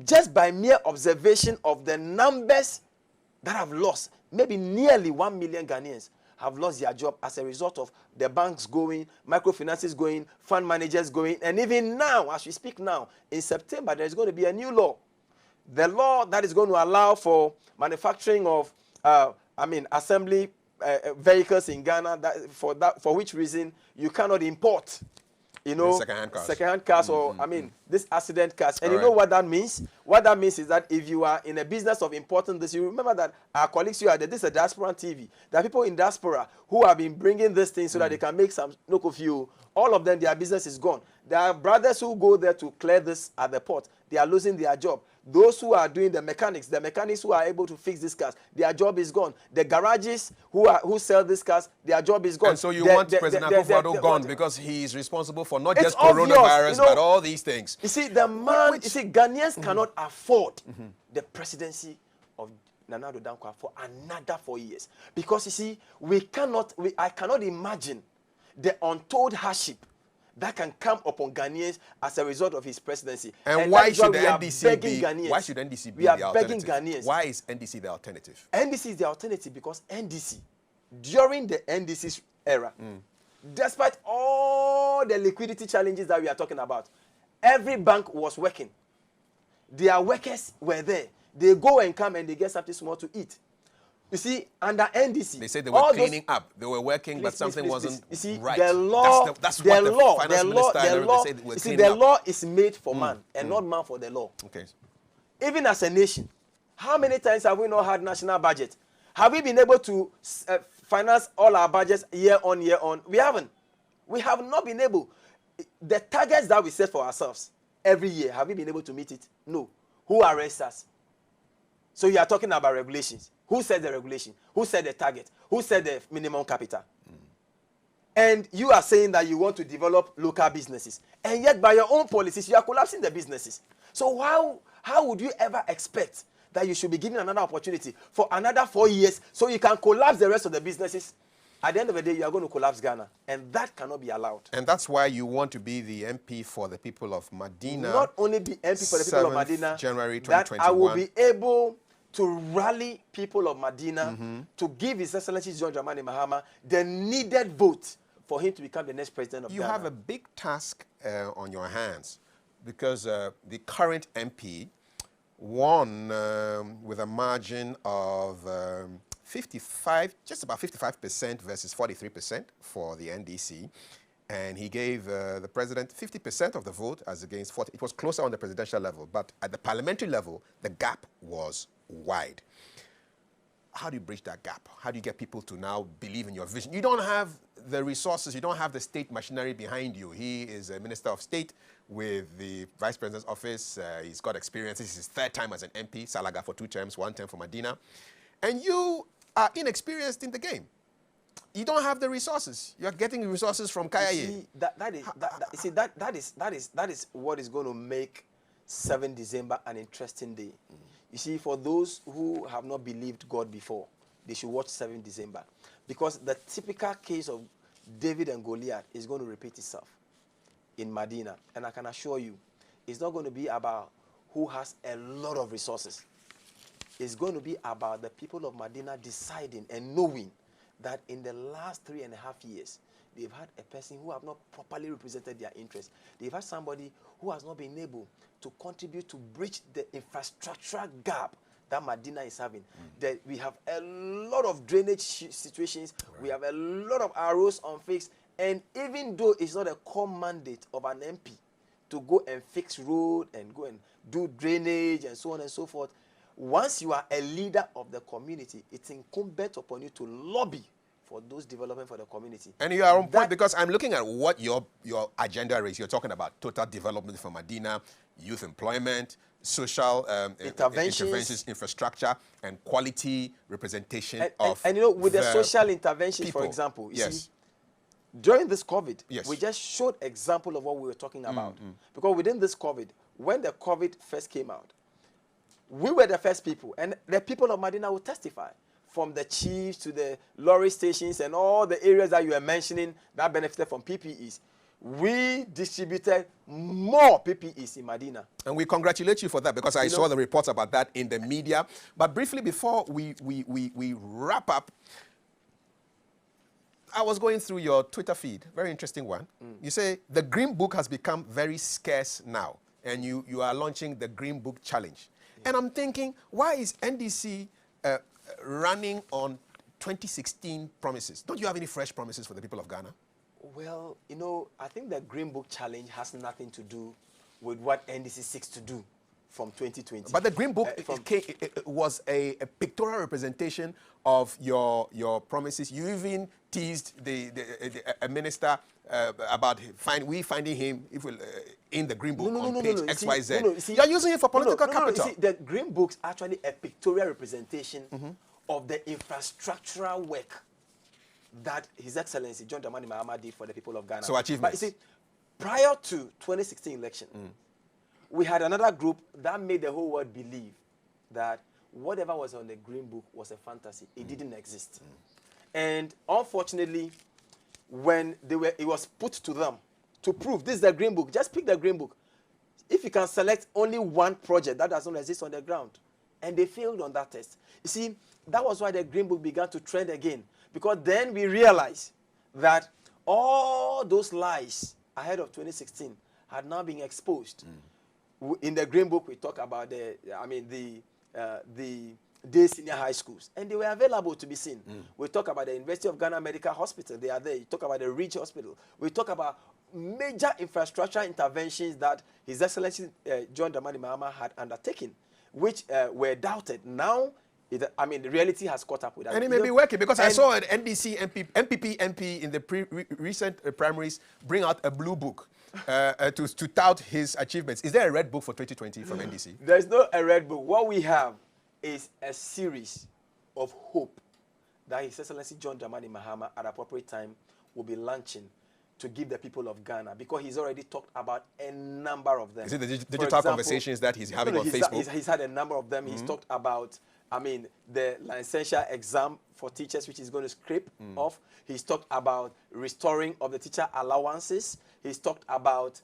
just by mere observation of the numbers that have lost, maybe nearly 1 million Ghanaians have lost their job as a result of the banks going, microfinances going, fund managers going, and even now, as we speak now, in September, there is going to be a new law. The law that is going to allow for manufacturing of, assembly vehicles in Ghana, for which reason you cannot import, second-hand cars or, this accident cars. And you know what that means? What that means is that if you are in a business of importing this, you remember that our colleagues here, this is a diaspora TV. There are people in diaspora who have been bringing this thing so that they can make some look of you. All of them, their business is gone. There are brothers who go there to clear this at the port. They are losing their job. Those who are doing the mechanics who are able to fix these cars, their job is gone. The garages who sell these cars, their job is gone. And so you want President Akufo-Addo gone because he is responsible for not just coronavirus, but all these things. You see, Ghanaians cannot afford the presidency of Nana Addo Dankwa for another 4 years. Because you see, I cannot imagine the untold hardship that can come upon Ghanaians as a result of his presidency. And why should NDC be the alternative? Begging Ghanaians. Why is NDC the alternative? NDC is the alternative because NDC, during the NDC's era, despite all the liquidity challenges that we are talking about, every bank was working. Their workers were there. They go and come and they get something small to eat. You see, under NDC, they said they were cleaning up. They were working, but something wasn't you see, right. The law, the law is made for man and not man for the law. Okay. Even as a nation, how many times have we not had national budget? Have we been able to finance all our budgets year on year on? We haven't. We have not been able. The targets that we set for ourselves every year, have we been able to meet it? No. Who arrests us? So you are talking about regulations. Who set the regulation? Who set the target? Who set the minimum capital? And you are saying that you want to develop local businesses. And yet by your own policies, you are collapsing the businesses. So how would you ever expect that you should be given another opportunity for another 4 years so you can collapse the rest of the businesses At the end of the day, you are going to collapse Ghana, and that cannot be allowed. And that's why you want to be the MP for the people of Medina. Not only be MP for the people of Medina, January 2021. that I will be able to rally people of Medina to give His Excellency John Dramani Mahama the needed vote for him to become the next president of Ghana. You have a big task on your hands, because the current MP won with a margin of 55, just about 55% versus 43% for the NDC. And he gave the president 50% of the vote as against 40. It was closer on the presidential level, but at the parliamentary level, the gap was wide. How do you bridge that gap? How do you get people to now believe in your vision? You don't have the resources, you don't have the state machinery behind you. He is a minister of state with the vice president's office. He's got experience. This is his third time as an MP, Salaga for 2 terms, 1 term for Medina. And you are inexperienced in the game. You don't have the resources. You're getting resources from Kayaye. That is what is going to make 7 December an interesting day. You see, for those who have not believed God before, they should watch 7 December. Because the typical case of David and Goliath is going to repeat itself in Medina. And I can assure you, it's not going to be about who has a lot of resources. It's going to be about the people of Medina deciding and knowing that in the last 3.5 years, they've had a person who have not properly represented their interests. They've had somebody who has not been able to contribute to bridge the infrastructural gap that Medina is having. That we have a lot of drainage situations. Right. We have a lot of arrows unfixed. And even though it's not a core mandate of an MP to go and fix road and go and do drainage and so on and so forth, once you are a leader of the community, it's incumbent upon you to lobby for those development for the community. And you are on point, because I'm looking at what your agenda is. You're talking about total development for Medina, youth employment, social interventions, infrastructure, and quality representation and you know, with the social interventions, people. For example, you see, during this COVID, we just showed example of what we were talking about. Because within this COVID, when the COVID first came out, we were the first people, and the people of Medina will testify, from the chiefs to the lorry stations and all the areas that you are mentioning that benefited from PPEs. We distributed more PPEs in Medina. And we congratulate you for that, because I saw the reports about that in the media. But briefly, before we wrap up, I was going through your Twitter feed, very interesting one. You say the Green Book has become very scarce now, and you are launching the Green Book Challenge. And I'm thinking, why is NDC running on 2016 promises? Don't you have any fresh promises for the people of Ghana? Well, you know, I think the Green Book Challenge has nothing to do with what NDC seeks to do from 2020. But the Green Book it was a pictorial representation of your promises. You even teased a minister about finding him in the Green Book on page XYZ. You're using it for political capital. You see, the Green Book's actually a pictorial representation of the infrastructural work that His Excellency John Dramani Mahama did for the people of Ghana. So achievements. But you see, prior to 2016 election, we had another group that made the whole world believe that whatever was on the Green Book was a fantasy. It didn't exist. And unfortunately, when it was put to them to prove this is the Green Book, just pick the Green Book. If you can select only one project that doesn't exist on the ground, and they failed on that test. You see, that was why the Green Book began to trend again, because then we realized that all those lies ahead of 2016 had now been exposed. In the Green Book, we talk about the day senior high schools, and they were available to be seen. We talk about the University of Ghana Medical Hospital, they are there. You talk about the Ridge Hospital. We talk about major infrastructure interventions that His Excellency John Dramani Mahama had undertaken, which were doubted. Now, the reality has caught up with that. And it may be working, because I saw an NDC MPP MP in the recent primaries bring out a blue book to tout his achievements. Is there a red book for 2020 from NDC? There's no a red book. What we have is a series of hope that His Excellency John Dramani Mahama at appropriate time will be launching to give the people of Ghana, because he's already talked about a number of them. Is it the digital conversations that he's having on Facebook? He's had a number of them. He's talked about I mean, the licentiate exam for teachers, which is going to scrape off. He's talked about restoring of the teacher allowances. He's talked about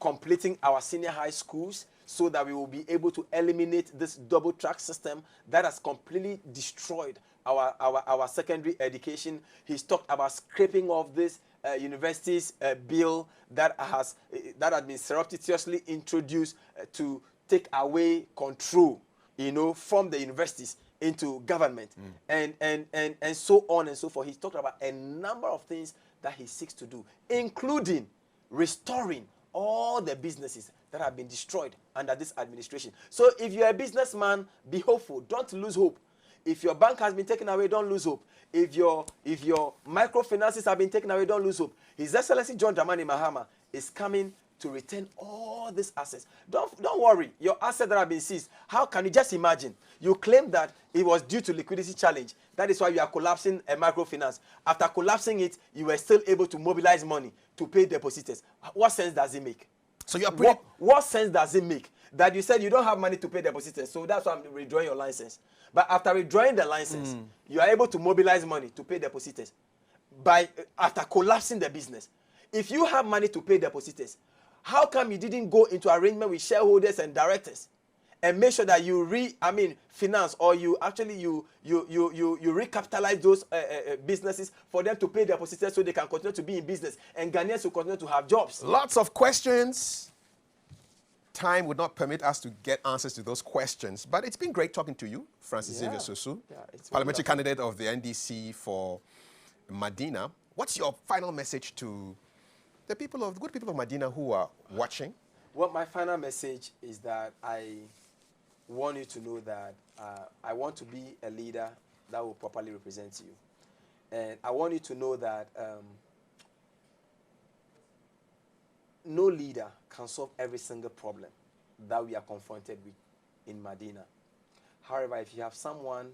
completing our senior high schools so that we will be able to eliminate this double track system that has completely destroyed our secondary education. He's talked about scraping off this universities bill that has been surreptitiously introduced to take away control, from the universities into government, and so on and so forth. He's talked about a number of things that he seeks to do, including restoring all the businesses that have been destroyed under this administration. So if you're a businessman, be hopeful. Don't lose hope. If your bank has been taken away, don't lose hope. If your microfinances have been taken away, don't lose hope. His Excellency John Dramani Mahama is coming to return all these assets. Don't worry, your assets that have been seized. How can you just imagine? You claim that it was due to liquidity challenge. That is why you are collapsing a microfinance. After collapsing it, you were still able to mobilize money to pay depositors. What sense does it make? So you are what sense does it make that you said you don't have money to pay depositors? So that's why I'm withdrawing your license. But after withdrawing the license, you are able to mobilize money to pay depositors after collapsing the business. If you have money to pay depositors, how come you didn't go into arrangement with shareholders and directors and make sure that you finance, or you recapitalize those businesses for them to pay depositors so they can continue to be in business and Ghanaians will continue to have jobs? Lots of questions. Time would not permit us to get answers to those questions, but it's been great talking to you, Francis Xavier SOSU, parliamentary candidate of the NDC for Madina. What's your final message to the good people of Madina who are watching? Well, my final message is that I want you to know that I want to be a leader that will properly represent you. And I want you to know that no leader can solve every single problem that we are confronted with in Madina. However, if you have someone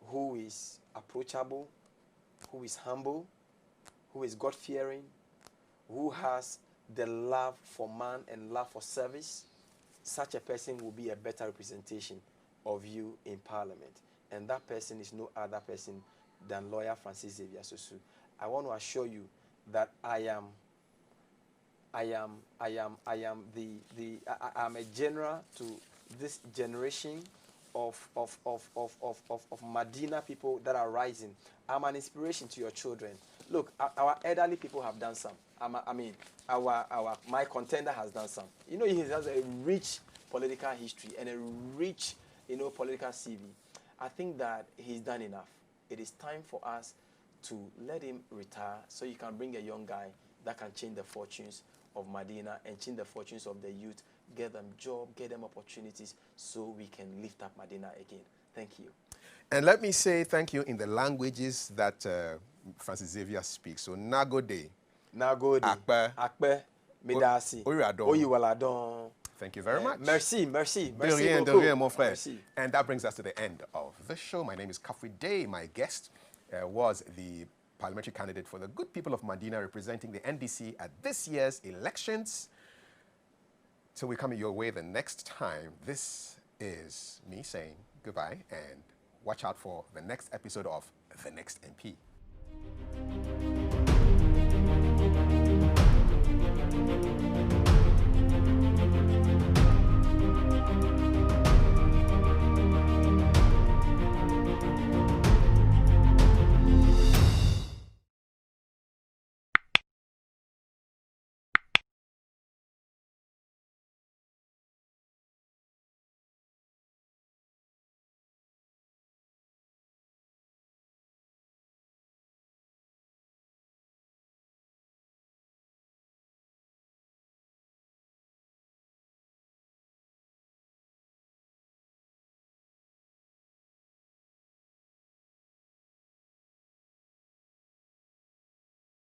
who is approachable, who is humble, who is God-fearing, who has the love for man and love for service, such a person will be a better representation of you in Parliament. And that person is no other person than lawyer Francis Xavier SOSU. I want to assure you that I am a general to this generation of Madina people that are rising. I'm an inspiration to your children. Look, our elderly people have done some. My contender has done some. He has a rich political history and a rich, political CV. I think that he's done enough. It is time for us to let him retire so you can bring a young guy that can change the fortunes of Madina and change the fortunes of the youth, get them jobs, get them opportunities so we can lift up Madina again. Thank you. And let me say thank you in the languages that Francis Xavier speaks. So, Nagode. Nagode. Akpe. Medasi. Oyiwaladon. Thank you very much. Merci. De rien, mon frère. Merci. And that brings us to the end of the show. My name is Kafui Dey. My guest was the parliamentary candidate for the good people of Madina, representing the NDC at this year's elections. Till we come your way the next time, this is me saying goodbye and watch out for the next episode of The Next MP.